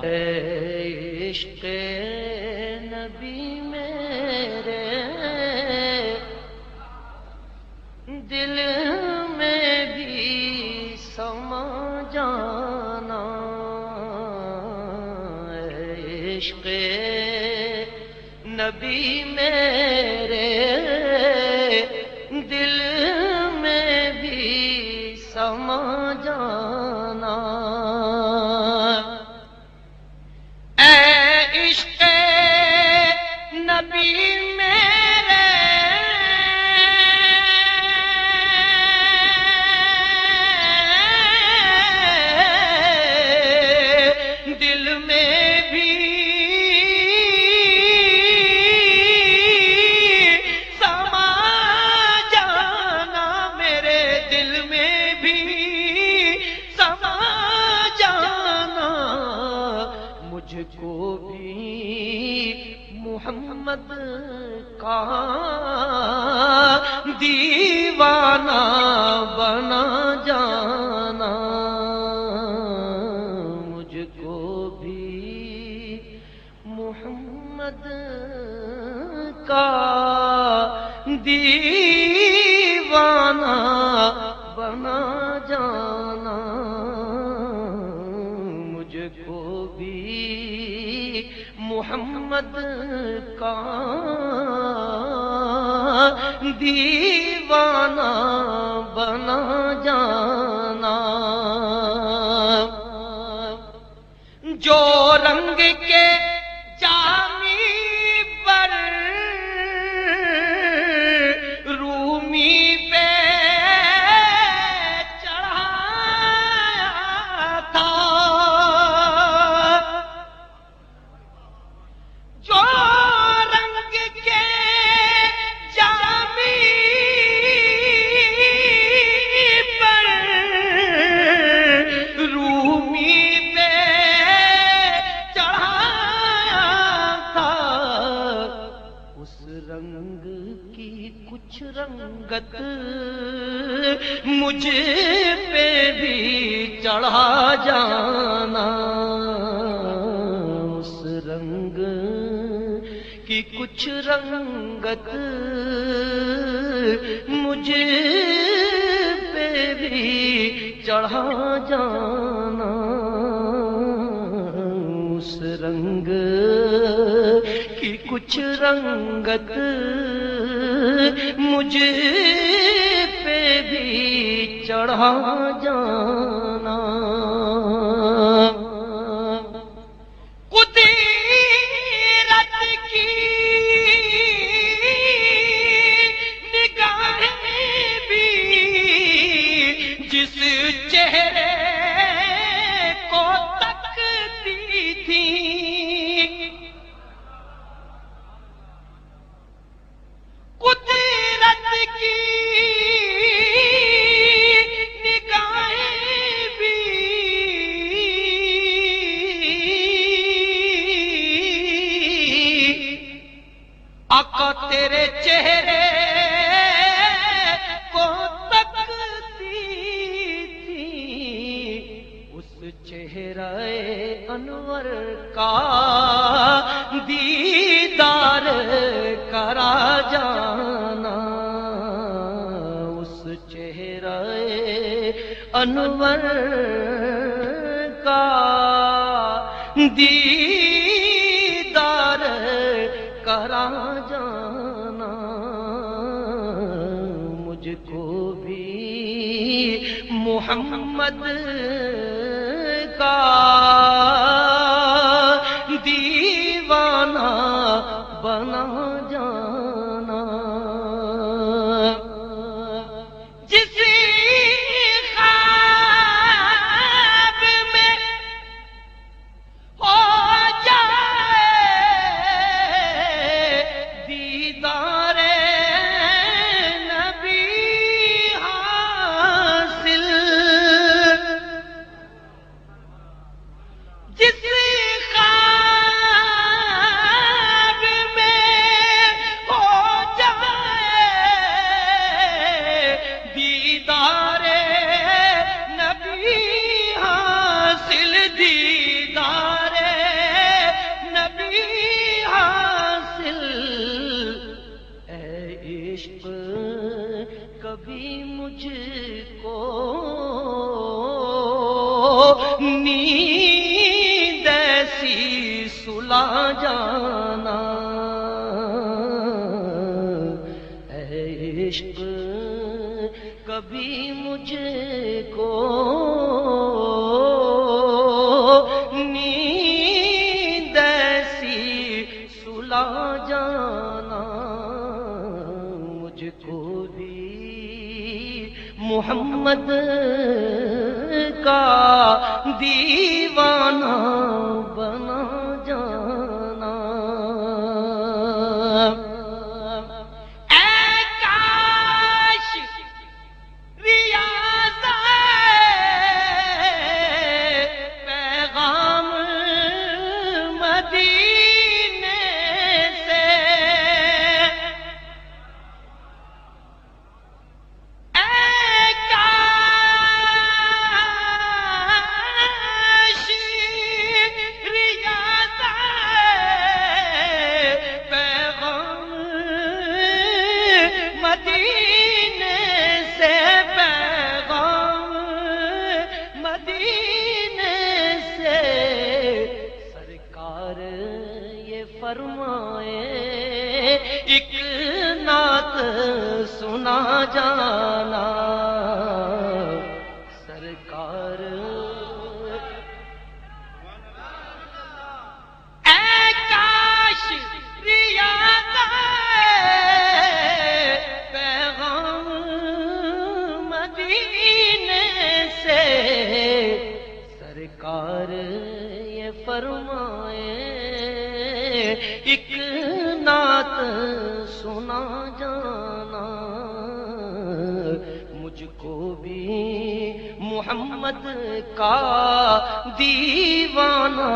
عشق نبی میرے دل میں بھی سما جانا، عشق نبی میرے دل میں بھی سما جانا، اے عشق نبی میرے دل میں بھی سما جانا، میرے دل میں بھی سما جانا، مجھ کو بھی محمد کا دیوانہ بنا جانا، مجھ کو بھی محمد کا دیوانہ بنا جانا، مجھ کو بھی محمد کا دیوانہ بنا جانا، جو رنگ کے جامی پر رومی پہ چڑھایا تھا، جو رنگ کے جامی پر رومی پہ چڑھایا تھا، اس رنگ کی کچھ رنگت مجھ پہ بھی چڑھا جانا، اس رنگ کی کچھ رنگت مجھ پہ بھی چڑھا جانا، اس رنگ کی کچھ رنگت مجھ پہ بھی چڑھا جانا، قدرت کی نگاہیں بھی جس چہرے کو تکتی تھی، قدرت کی نگاہیں بھی آقا تیرے چہرے کو تکتی تھی، اس چہرہ انور کا دیدار کرا جانا، اس چہرہ انور کا دیدار کرا جانا، مجھ کو بھی محمد کا دیوانہ بنا جانا، جس خواب میں ہو جائے دیدار نبی حاصل، سلا جانا، اے عشق کبھی مجھے کو نیند ایسی سلا جانا، مجھ کو بھی محمد کا دیوانہ بنا جانا، اے کاش ریاض پیغام مدینے سے، مدینے سے پیغام مدینے سے، سرکار یہ فرمائے ایک نعت سنا جانا، سرکار اے کاش ریاض سرکار یہ فرمائے ایک نعت سنا جانا، مجھ کو بھی محمد کا دیوانہ